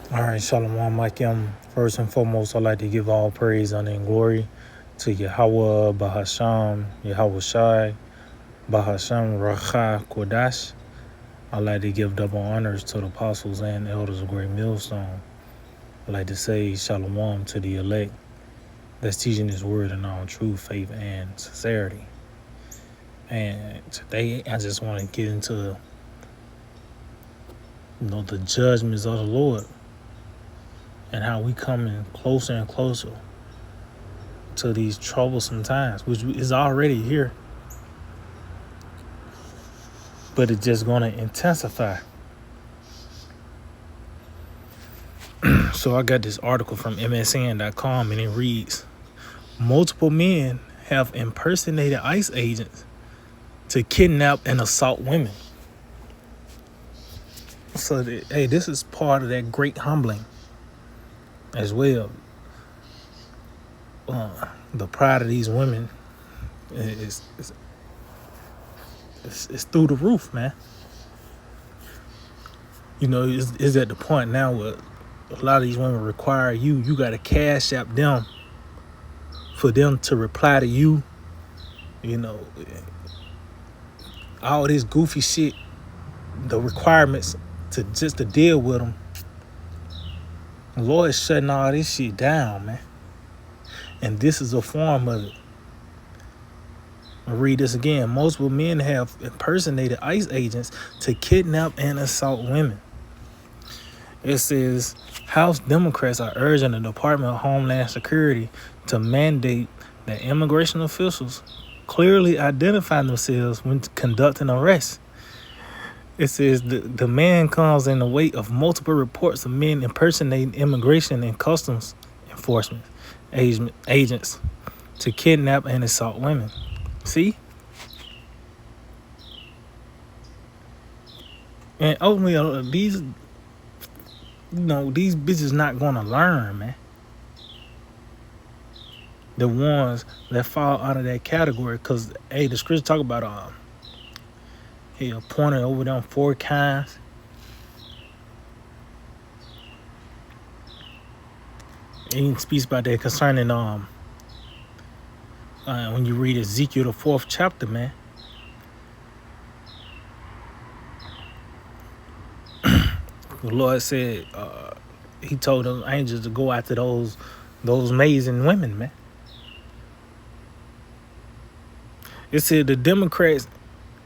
All right, Shalom Aleichem. First and foremost, I'd like to give all praise, honor, and glory to Yahweh, Bahasham, Yahweh Shai, Bahasham, Racha, Kodash. I'd like to give double honors to the apostles and elders of Great Millstone. I'd like to say Shalom to the elect that's teaching this word in all truth, faith, and sincerity. And today, I just want to get into, the judgments of the Lord and how we coming closer and closer to these troublesome times, which is already here, but it's just going to intensify. So I got this article from MSN.com, and it reads, multiple men have impersonated ICE agents to kidnap and assault women. So, this is part of that great humbling as well. The pride of these women is through the roof, man. It's at the point now where a lot of these women require you got to cash app them for them to reply to you. All this goofy shit, the requirements to deal with them. The Lord is shutting all this shit down, man. And this is a form of it. I'll read this again. Multiple men have impersonated ICE agents to kidnap and assault women. It says House Democrats are urging the Department of Homeland Security to mandate that immigration officials clearly identify themselves when conducting arrests. It says the demand comes in the wake of multiple reports of men impersonating immigration and customs enforcement agents to kidnap and assault women. See? And ultimately, these bitches not gonna learn, man. The ones that fall out of that category, because the scripture talk about he appointed over them 4 kinds. And he speaks about that concerning when you read Ezekiel the 4th chapter, man. The Lord said he told them angels to go after those amazing women, man. It said the Democrats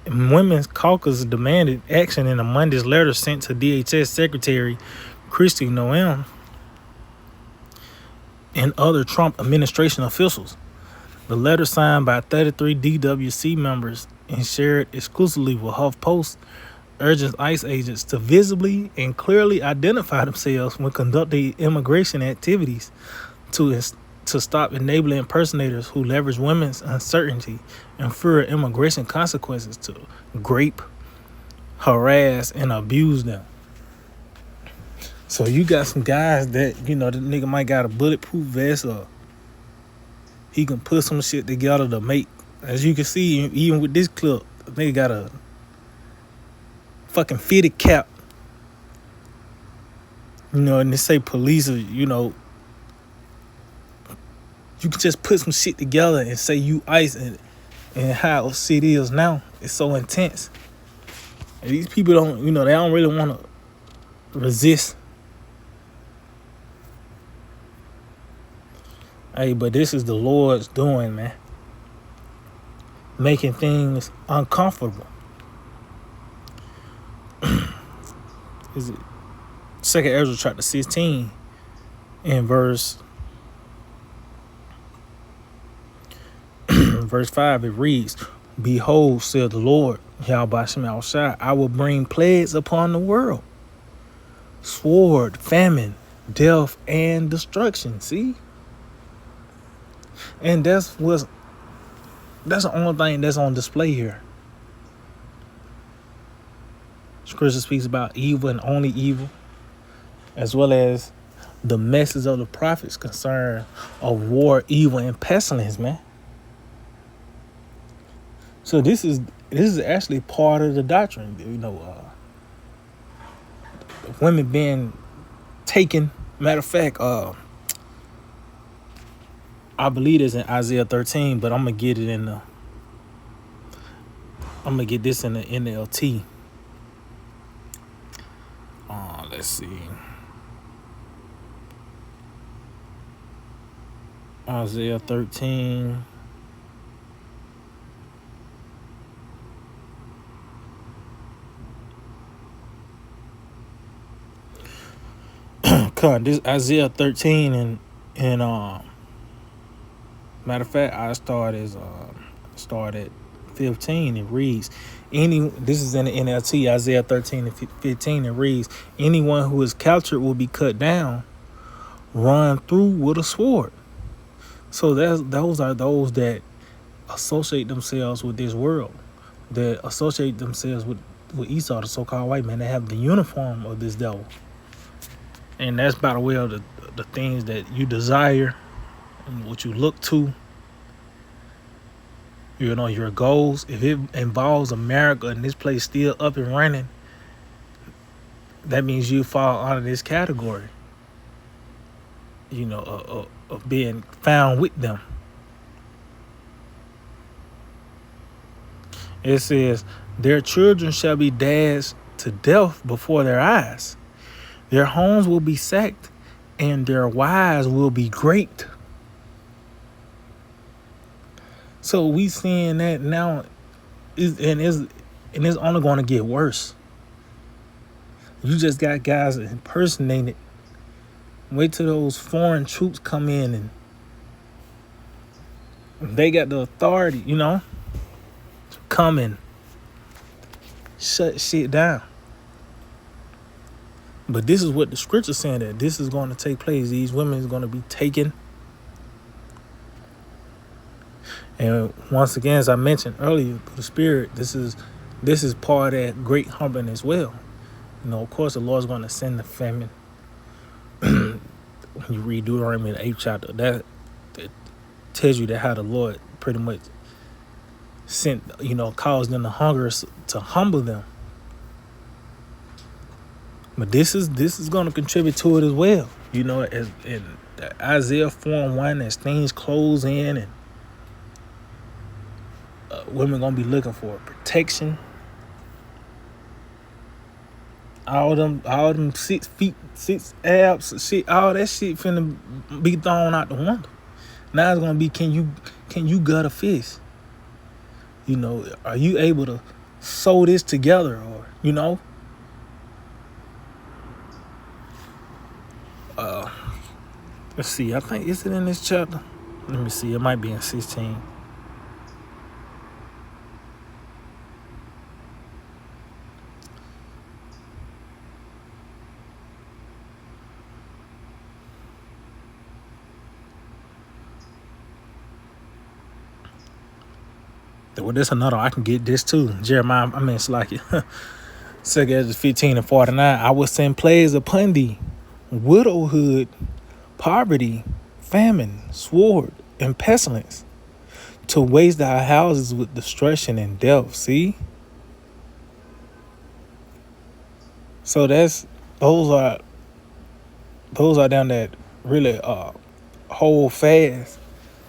and Women's Caucus demanded action in a Monday's letter sent to DHS Secretary Kristi Noem and other Trump administration officials. The letter, signed by 33 DWC members and shared exclusively with HuffPost, urges ICE agents to visibly and clearly identify themselves when conducting immigration activities to stop enabling impersonators who leverage women's uncertainty and fear immigration consequences to grape, harass, and abuse them. So you got some guys that, the nigga might got a bulletproof vest, or he can put some shit together to make, as you can see, even with this clip, they got a fucking fitted cap. And they say police are, you can just put some shit together and say you ICE, and how shit is now, it's so intense. And these people don't, they don't really want to resist. But this is the Lord's doing, man. Making things uncomfortable. Is it 2nd Ezra chapter 16 in verse 5, it reads, behold, said the Lord, Yahweh Shemel Shai, I will bring plagues upon the world. Sword, famine, death, and destruction. See? And that's the only thing that's on display here. Scripture speaks about evil and only evil, as well as the message of the prophets concern of war, evil, and pestilence, man. So this is actually part of the doctrine, women being taken. Matter of fact, I believe it's in Isaiah 13, but I'm gonna get it in the. I'm gonna get this in the NLT. Let's see. Isaiah 13. This Isaiah 13 and matter of fact, I start at 15. It reads, this is in the NLT, Isaiah 13 and 15. It reads, anyone who is captured will be cut down, run through with a sword. So those are those that associate themselves with this world, that associate themselves with Esau, the so-called white man. They have the uniform of this devil. And that's by the way of the things that you desire and what you look to. You know, your goals. If it involves America and this place still up and running, that means you fall under this category, you know, of being found with them. It says, their children shall be dashed to death before their eyes. Their homes will be sacked, and their wives will be great. So we seeing that now, and it's only going to get worse. You just got guys impersonating. Wait till those foreign troops come in and they got the authority, you know, to come and shut shit down. But this is what the scripture's saying, that this is going to take place. These women is going to be taken. And once again, as I mentioned earlier, the Spirit, this is part of that great humbling as well. You know, of course, the Lord's going to send the famine. When you read Deuteronomy, the 8th chapter, that tells you that how the Lord pretty much sent, you know, caused them to hunger to humble them. But this is going to contribute to it as well. You know, as in Isaiah 4:1, as things close in and women going to be looking for protection. All them 6 feet, 6 abs, shit, all that shit finna be thrown out the window. Now it's gonna be, can you gut a fish? You know, are you able to sew this together, or you know? Let's see. I think, is it in this chapter? Let me see. It might be in 16. Well, there's another. I can get this too. Jeremiah, it's like it. 2 15 and 49. I will send plagues upon thee, widowhood, poverty, famine, sword, and pestilence, to waste thy houses with destruction and death. See? So those are them that really hold fast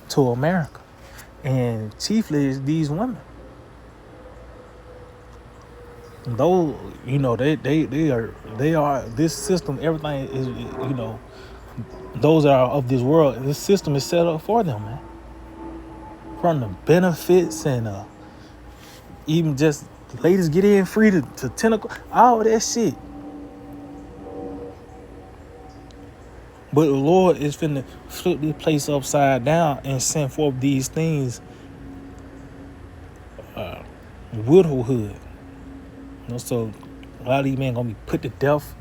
to America. And chiefly is these women. Those, you know, they are this system. Everything is, you know, those that are of this world. This system is set up for them, man. From the benefits and even just ladies get in free to tentacle, all that shit. But the Lord is finna flip this place upside down and send forth these things, widowhood. You know, so a lot of these men gonna be put to death,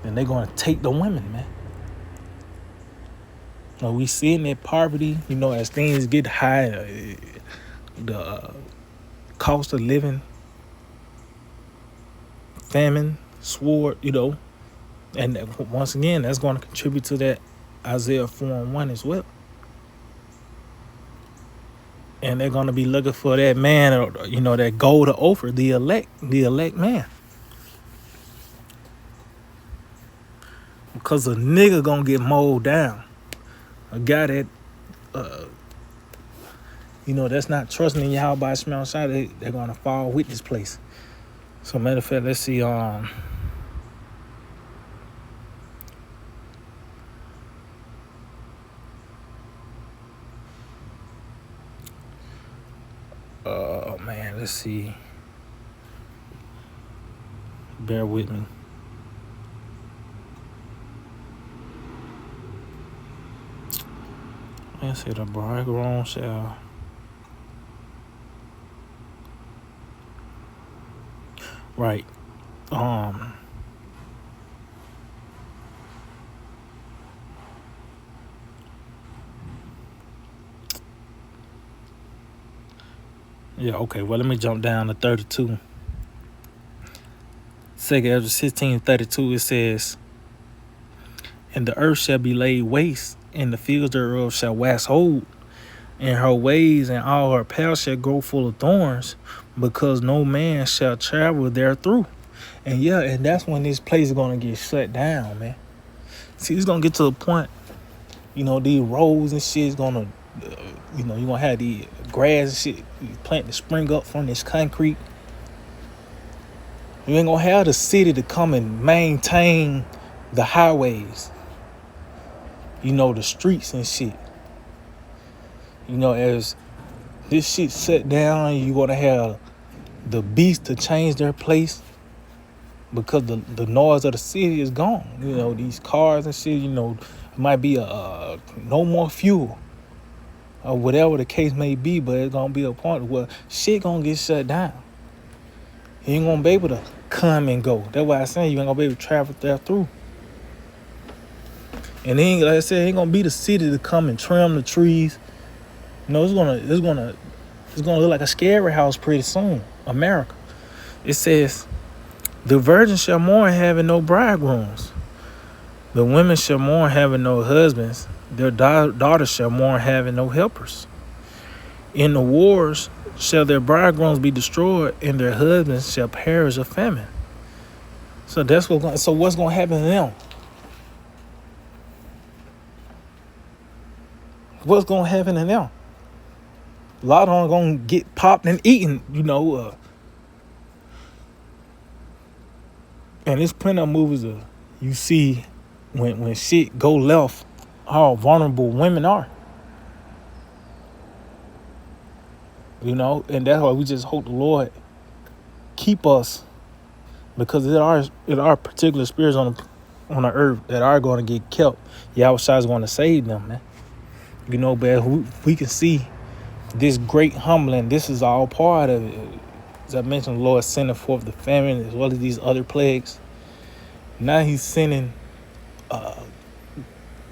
and they're gonna take the women, man. You know, we seeing that poverty, you know, as things get high, the cost of living, famine, sword, you know. And once again, that's going to contribute to that Isaiah 4:1 as well. And they're going to be looking for that man, or, you know, that gold to offer, the elect man. Because a nigga gonna get mowed down. A guy that, that's not trusting in Yahweh by Shema Shai, they're gonna fall with this place. So matter of fact, let's see. Man, let's see. Bear with me. Let's see, the bridegroom shall. Right. Yeah, okay. Well, let me jump down to 32. 2 Ezra 16:32, it says, and the earth shall be laid waste, and the fields thereof shall wax old, and her ways and all her paths shall grow full of thorns, because no man shall travel there through. And that's when this place is gonna get shut down, man. See, it's gonna get to a point, these roads and shit is gonna, you're gonna have the grass and shit plant to spring up from this concrete. You ain't gonna have the city to come and maintain the highways, the streets and shit. As this shit shut down, you're gonna have the beasts to change their place because the noise of the city is gone. These cars and shit, it might be no more fuel or whatever the case may be, but it's gonna be a point where shit gonna get shut down. You ain't gonna be able to come and go. That's why I say you ain't gonna be able to travel there through. And then, like I said, ain't gonna be the city to come and trim the trees. It's gonna look like a scary house pretty soon. America. It says, the virgin shall mourn having no bridegrooms. The women shall mourn having no husbands. Their daughters shall mourn having no helpers. In the wars shall their bridegrooms be destroyed, and their husbands shall perish of famine. So what's gonna happen to them? What's gonna happen to them? A lot of them gonna get popped and eaten, and there's plenty of movies you see when shit go left, how vulnerable women are. And that's why we just hope the Lord keep us, because there are particular spirits on the earth that are going to get kept. Yahweh Shai is going to save them, man. But we can see this great humbling. This is all part of it. As I mentioned, the Lord sending forth the famine as well as these other plagues. Now he's sending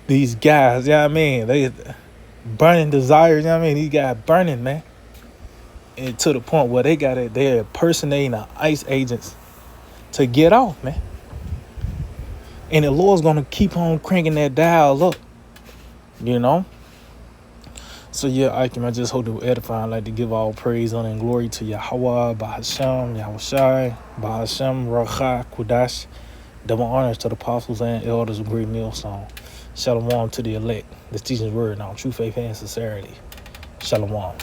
these guys, they burning desires, these guys burning, man. And to the point where they're impersonating the ICE agents to get off, man. And the Lord's gonna keep on cranking that dial up, So I just hope to edify. I'd like to give all praise, honor, and glory to Yahweh, Bahasham, Yahweh Shai, Bahasham, Racha, Kudash. Double honors to the apostles and elders of Great Millstone. Shalom to the elect. This teaching word now, true faith and sincerity. Shalom.